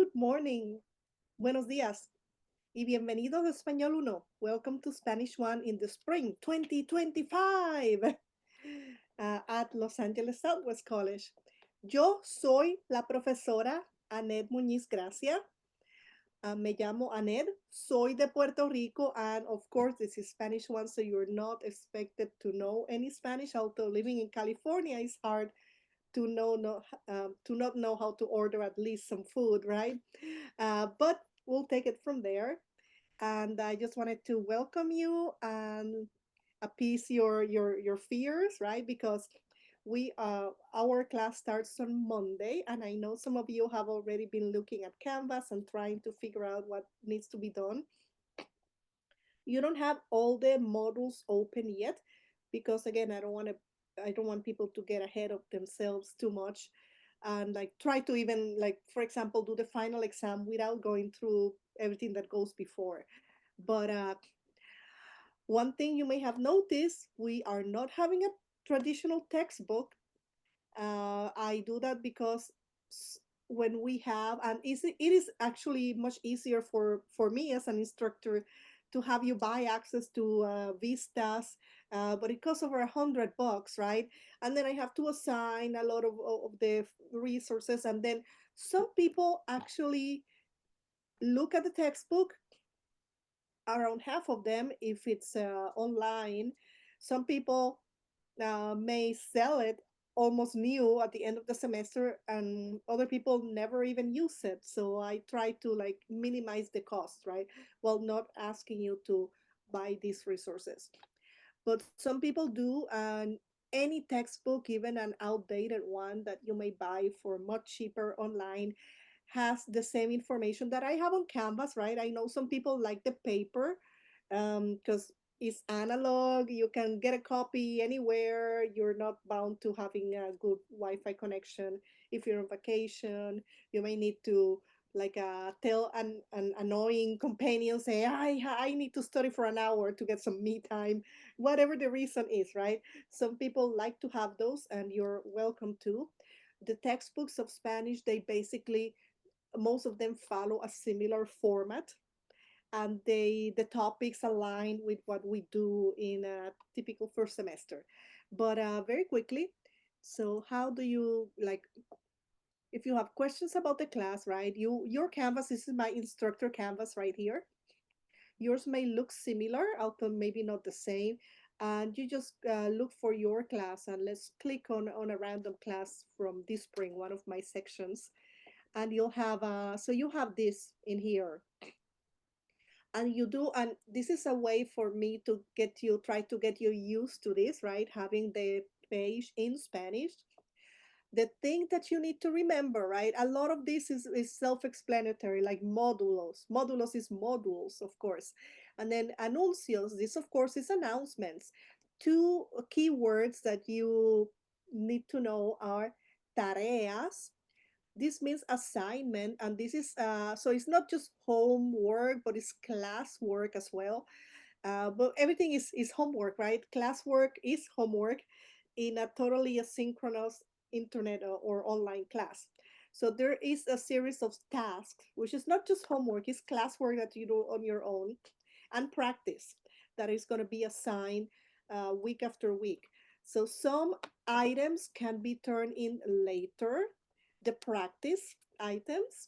Good morning. Buenos días. Y bienvenidos a Español Uno. Welcome to Spanish One in the spring 2025 at Los Angeles Southwest College. Yo soy la profesora Anet Muñiz Gracia. Me llamo Anet. Soy de Puerto Rico, and of course, this is Spanish One, so you're not expected to know any Spanish. Although living in California is hard to know no, to not know how to order at least some food, right? But we'll take it from there. And I just wanted to welcome you and appease your fears, right? Because we our class starts on Monday, and I know some of you have already been looking at Canvas and trying to figure out what needs to be done. You don't have all the modules open yet, because again, I don't want people to get ahead of themselves too much and like try to even, like, for example, do the final exam without going through everything that goes before. But one thing you may have noticed, we are not having a traditional textbook. I do that because when we have, and it is actually much easier for me as an instructor to have you buy access to Vistas, but it costs over $100, right? And then I have to assign a lot of the resources, and then some people actually look at the textbook, around half of them, if it's online. Some people may sell it almost new at the end of the semester, and other people never even use it. So I try to like minimize the cost, right, while not asking you to buy these resources. But some people do, and any textbook, even an outdated one that you may buy for much cheaper online, has the same information that I have on Canvas, right? I know some people like the paper because it's analog. You can get a copy anywhere. You're not bound to having a good Wi-Fi connection. If you're on vacation, you may need to like tell an annoying companion, say, I need to study for an hour to get some me time, whatever the reason is, right? Some people like to have those, and you're welcome to. The textbooks of Spanish, they basically, most of them follow a similar format, and the topics align with what we do in a typical first semester. But very quickly, so how do you like, if you have questions about the class, right? Your Canvas, this is my instructor Canvas right here. Yours may look similar, although maybe not the same. And you just look for your class, and let's click on a random class from this spring, one of my sections, and you'll have so you have this in here, and you do, and this is a way for me to get you, try to get you used to this, right, having the page in Spanish. The thing that you need to remember, right, a lot of this is self-explanatory, like modulos is modules, of course, and then anuncios, this of course is announcements. Two keywords that you need to know are tareas. This means assignment, and this is so it's not just homework, but it's classwork as well. But everything is homework, right? Classwork is homework in a totally asynchronous internet or online class. So there is a series of tasks, which is not just homework, it's classwork that you do on your own, and practice that is going to be assigned week after week. So some items can be turned in later, the practice items,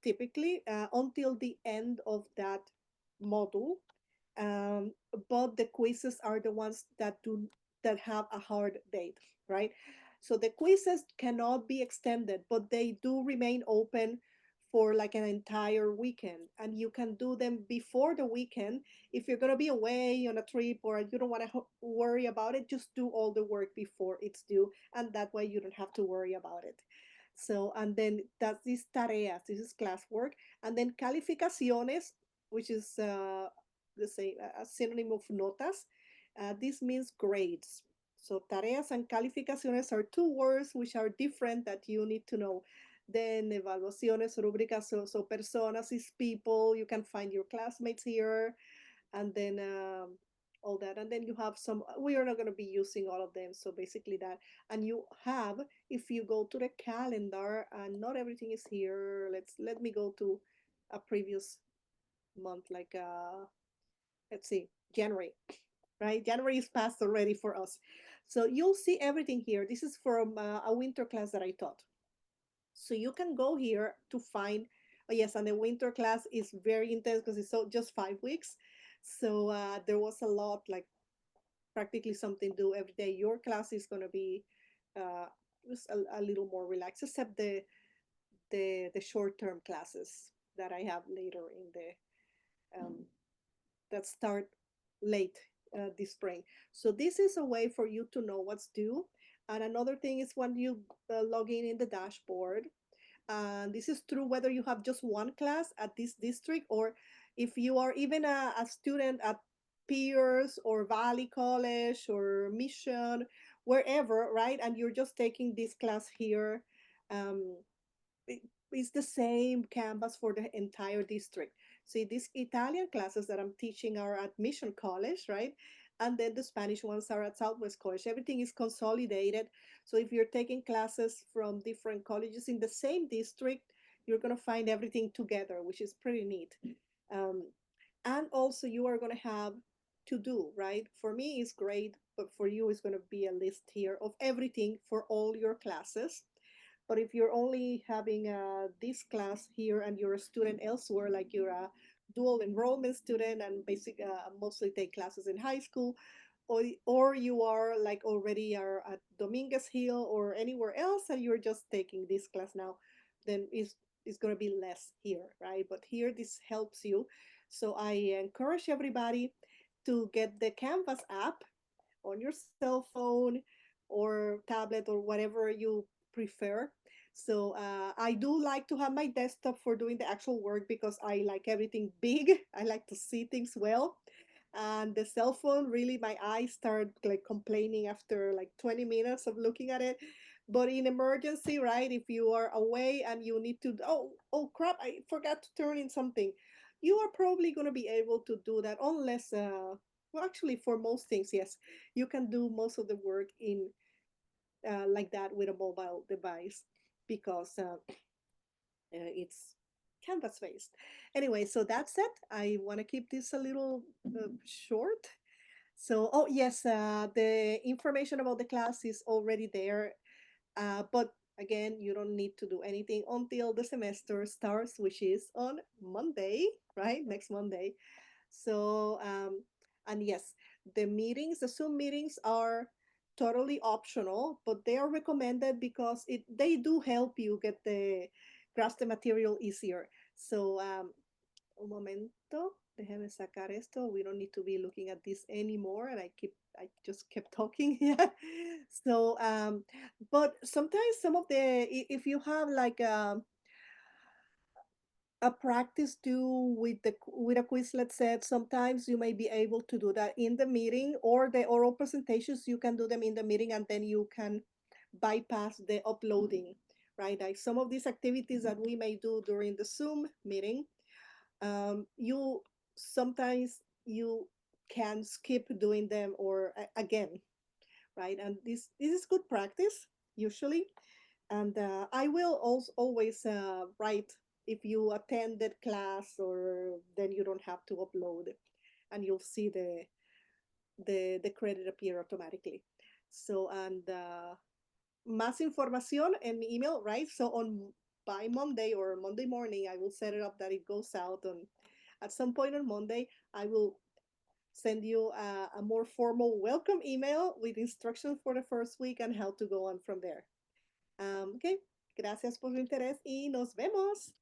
typically until the end of that module. Um, but the quizzes are the ones that have a hard date, right? So the quizzes cannot be extended, but they do remain open for like an entire weekend, and you can do them before the weekend. If you're going to be away on a trip or you don't want to worry about it, just do all the work before it's due, and that way you don't have to worry about it. So, and then that's these tareas, this is classwork, and then calificaciones, which is let's say a synonym of notas. This means grades. So tareas and calificaciones are two words which are different that you need to know. Then evaluaciones, rúbricas, so personas is people. You can find your classmates here. And then all that. And then you have some, we are not going to be using all of them. So basically that, and you have, if you go to the calendar, and not everything is here. Let me go to a previous month, like, let's see, January, right? January is past already for us. So you'll see everything here. This is from a winter class that I taught. So you can go here to find, oh yes, and the winter class is very intense because it's so just 5 weeks. So there was a lot, like practically something to do every day. Your class is going to be just a little more relaxed, except the short term classes that I have later in the that start late this spring. So this is a way for you to know what's due. And another thing is when you log in the dashboard, and this is true whether you have just one class at this district or if you are even a student at Pierce or Valley College or Mission, wherever, right? And you're just taking this class here. Um, it's the same canvas for the entire district. See, these Italian classes that I'm teaching are at Mission College, right? And then the Spanish ones are at Southwest College. Everything is consolidated. So if you're taking classes from different colleges in the same district, you're going to find everything together, which is pretty neat. Um, and also you are going to have to do, right? For me, it's great, but for you, it's going to be a list here of everything for all your classes. But if you're only having this class here and you're a student elsewhere, like you're a dual enrollment student and basically mostly take classes in high school, or you are like already are at Dominguez Hill or anywhere else and you're just taking this class now, then it's going to be less here, right? But here this helps you. So I encourage everybody to get the Canvas app on your cell phone or tablet or whatever you prefer. So I do like to have my desktop for doing the actual work because I like everything big. I like to see things well. And the cell phone, really, my eyes start like complaining after like 20 minutes of looking at it. But in emergency, right? If you are away and you need to, oh crap, I forgot to turn in something. You are probably going to be able to do that unless, well, actually, for most things, yes, you can do most of the work in like that with a mobile device because it's canvas based. Anyway, so that's it. I want to keep this a little short. So, oh yes, the information about the class is already there, but again, you don't need to do anything until the semester starts, which is on Monday, right? Next Monday. So, and yes, the meetings, the Zoom meetings are totally optional, but they are recommended because they do help you get the grasp the material easier. So, un momento, déjeme sacar esto. We don't need to be looking at this anymore. And I just kept talking. Yeah. So, but sometimes some of if you have like a practice due with with a Quizlet set, sometimes you may be able to do that in the meeting or the oral presentations. You can do them in the meeting and then you can bypass the uploading, right? Like some of these activities that we may do during the Zoom meeting, you sometimes you can skip doing them or again, right? And this is good practice usually. And I will also always write if you attended class or then you don't have to upload and you'll see the credit appear automatically. So, and más información en mi email, right? So on by Monday or Monday morning, I will set it up that it goes out on at some point on Monday. I will send you a more formal welcome email with instructions for the first week and how to go on from there. Ok, gracias por su interés y nos vemos.